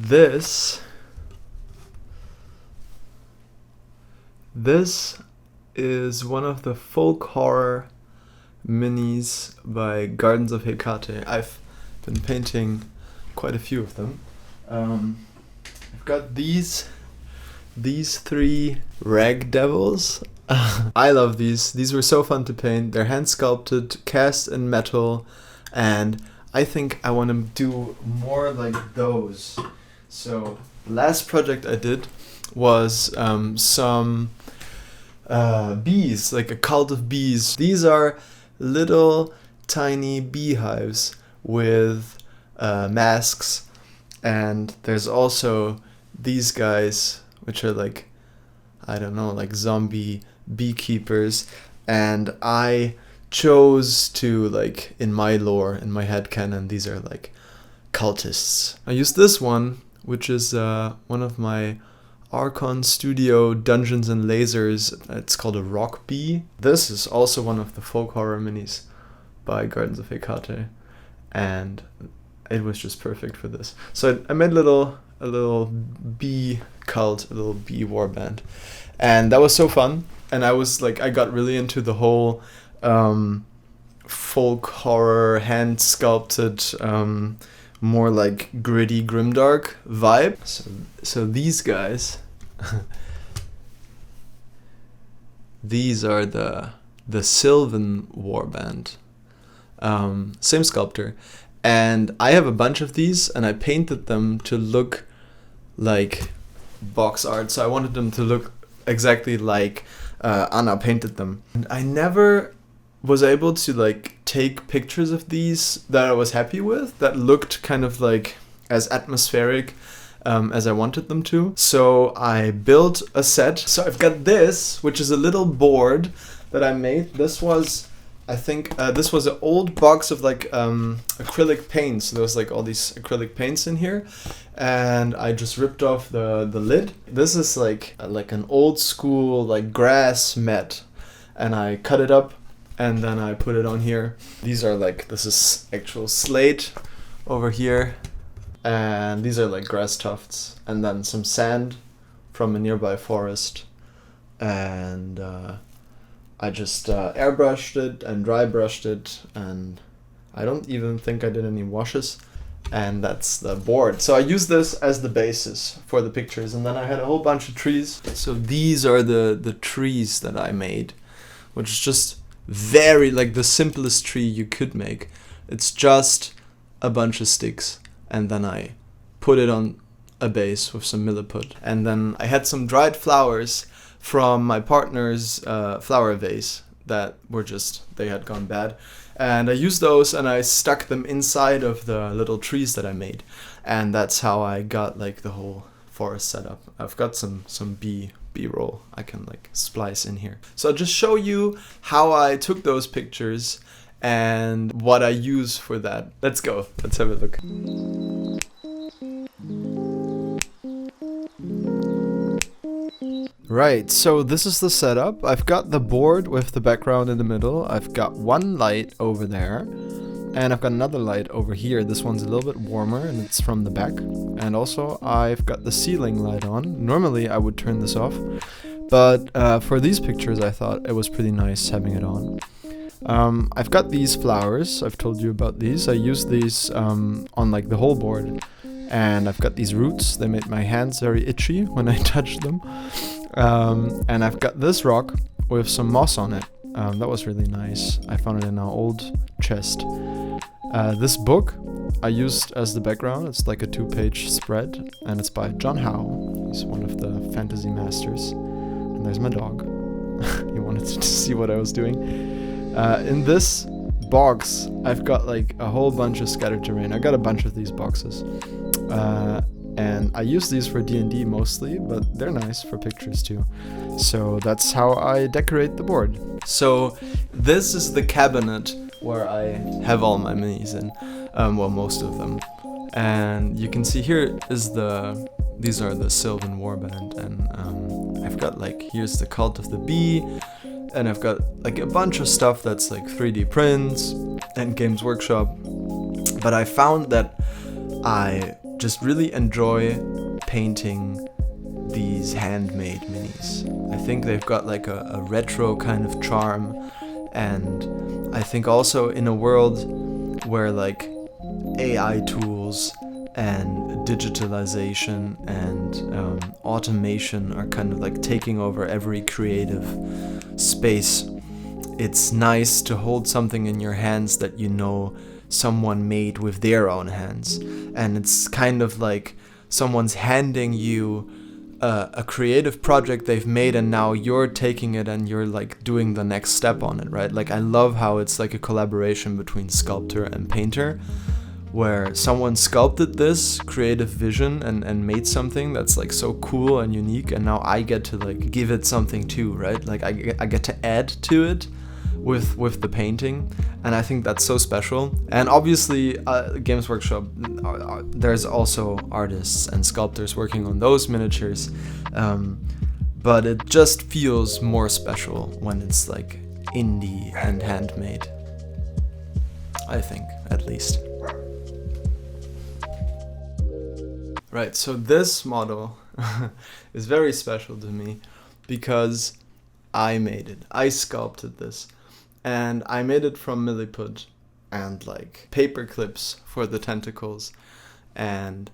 This is one of the folk horror minis by Gardens of Hecate. I've been painting quite a few of them. I've got these three rag devils. I love these. These were so fun to paint. They're hand sculpted, cast in metal, and I think I want to do more like those. So last project I did was some bees, like a cult of bees. These are little tiny beehives with masks, and there's also these guys which are like, I don't know, like zombie beekeepers, and I chose to, like, in my lore, in my headcanon, these are like cultists. I used this one, which is one of my Archon Studio Dungeons and Lasers. It's called a rock bee. This is also one of the folk horror minis by Gardens of Hecate, and it was just perfect for this. So I made a little bee cult, a little bee warband, and that was so fun. And I was like, I got really into the whole folk horror, hand sculpted, more like gritty grimdark vibe. So these guys, these are the Sylvan Warband, same sculptor, and I have a bunch of these, and I painted them to look like box art. So I wanted them to look exactly like Anna painted them. And I never was able to like take pictures of these that I was happy with, that looked kind of like as atmospheric as I wanted them to. So I built a set. So I've got this, which is a little board that I made. This was, I think, this was an old box of like acrylic paints. There was like all these acrylic paints in here, and I just ripped off the lid. This is like an old school like grass mat, and I cut it up, and then I put it on here. These are like, this is actual slate over here, and these are like grass tufts, and then some sand from a nearby forest, and I just airbrushed it and dry brushed it, and I don't even think I did any washes, and that's the board. So I used this as the basis for the pictures, and then I had a whole bunch of trees. So these are the trees that I made, which is just very like the simplest tree you could make. It's just a bunch of sticks, and then I put it on a base with some milliput, and then I had some dried flowers from my partner's flower vase that were just, they had gone bad, and I used those and I stuck them inside of the little trees that I made, and that's how I got like the whole forest set up. I've got some B-roll I can like splice in here. So I'll just show you how I took those pictures and what I use for that. Let's go, let's have a look. Right, so this is the setup. I've got the board with the background in the middle. I've got one light over there, and I've got another light over here. This one's a little bit warmer, and it's from the back. And also, I've got the ceiling light on. Normally, I would turn this off, but for these pictures, I thought it was pretty nice having it on. I've got these flowers. I've told you about these. I used these on like the whole board. And I've got these roots. They made my hands very itchy when I touched them. And I've got this rock with some moss on it. That was really nice. I found it in an old chest. This book I used as the background. It's like a 2-page spread, and it's by John Howe. He's one of the fantasy masters. And there's my dog. He wanted to see what I was doing. In this box, I've got like a whole bunch of scattered terrain. I got a bunch of these boxes. And I use these for D&D mostly, but they're nice for pictures too. So that's how I decorate the board. So this is the cabinet where I have all my minis in, well, most of them. And you can see here is these are the Sylvan Warband, and I've got like, here's the Cult of the Bee, and I've got like a bunch of stuff that's like 3D prints and Games Workshop. But I found that I just really enjoy painting these handmade minis. I think they've got like a retro kind of charm, and I think also in a world where like AI tools and digitalization and automation are kind of like taking over every creative space, it's nice to hold something in your hands that you know someone made with their own hands, and it's kind of like someone's handing you a creative project they've made, and now you're taking it and you're like doing the next step on it, right? Like I love how it's like a collaboration between sculptor and painter, where someone sculpted this creative vision and made something that's like so cool and unique, and now I get to like give it something too, right? Like I get to add to it with the painting, and I think that's so special. And obviously Games Workshop, there's also artists and sculptors working on those miniatures, but it just feels more special when it's like indie and handmade, I think, at least. Right, so this model is very special to me because I made it. I sculpted this. And I made it from milliput and like paper clips for the tentacles. And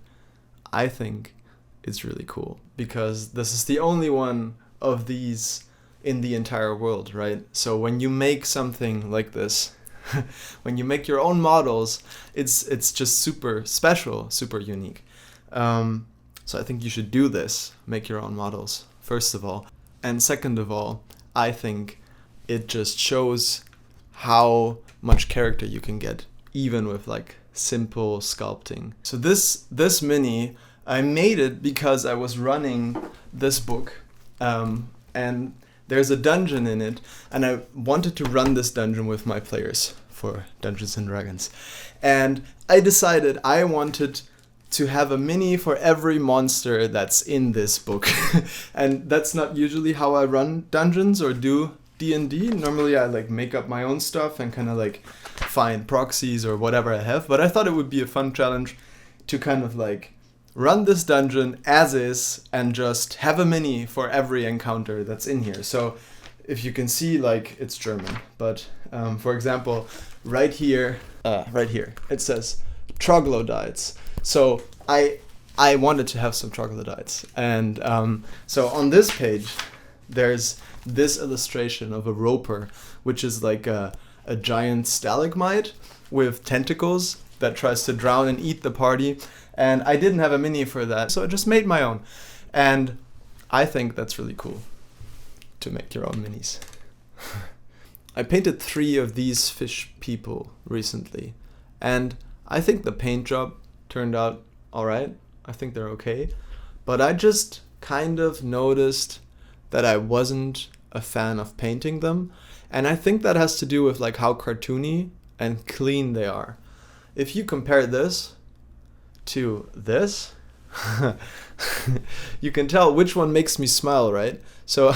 I think it's really cool because this is the only one of these in the entire world, right? So when you make something like this, when you make your own models, it's just super special, super unique. So I think you should do this, make your own models, first of all. And second of all, I think it just shows how much character you can get, even with like simple sculpting. So this mini, I made it because I was running this book, and there's a dungeon in it, and I wanted to run this dungeon with my players for Dungeons and Dragons. And I decided I wanted to have a mini for every monster that's in this book. And that's not usually how I run dungeons or do D&D. Normally I like make up my own stuff and kind of like find proxies or whatever I have. But I thought it would be a fun challenge to kind of like run this dungeon as is and just have a mini for every encounter that's in here. So if you can see, like, it's German, but for example, right here, it says troglodytes. So I wanted to have some troglodytes, and so on this page there's this illustration of a roper, which is like a giant stalagmite with tentacles that tries to drown and eat the party, and I didn't have a mini for that, so I just made my own. And I think that's really cool to make your own minis. I painted 3 of these fish people recently, and I think the paint job turned out alright. I think they're okay. But I just kind of noticed that I wasn't a fan of painting them. And I think that has to do with like how cartoony and clean they are. If you compare this to this, you can tell which one makes me smile, right? So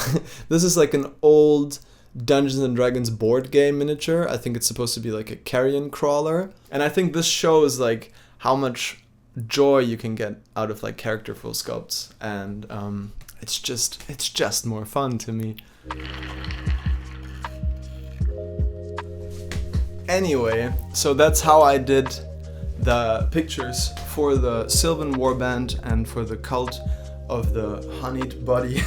this is like an old Dungeons and Dragons board game miniature. I think it's supposed to be like a carrion crawler. And I think this shows like how much joy you can get out of like characterful sculpts, and it's just more fun to me. Anyway, so that's how I did the pictures for the Sylvan Warband and for the Cult of the Honeyed Body.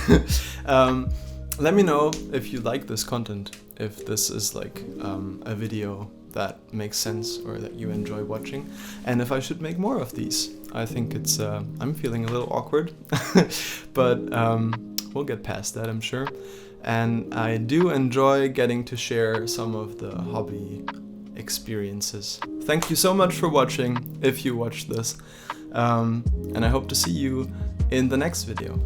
Let me know if you like this content, if this is like a video that makes sense or that you enjoy watching, and if I should make more of these. I think it's I'm feeling a little awkward, but we'll get past that, I'm sure. And I do enjoy getting to share some of the hobby experiences. Thank you so much for watching, if you watched this, and I hope to see you in the next video.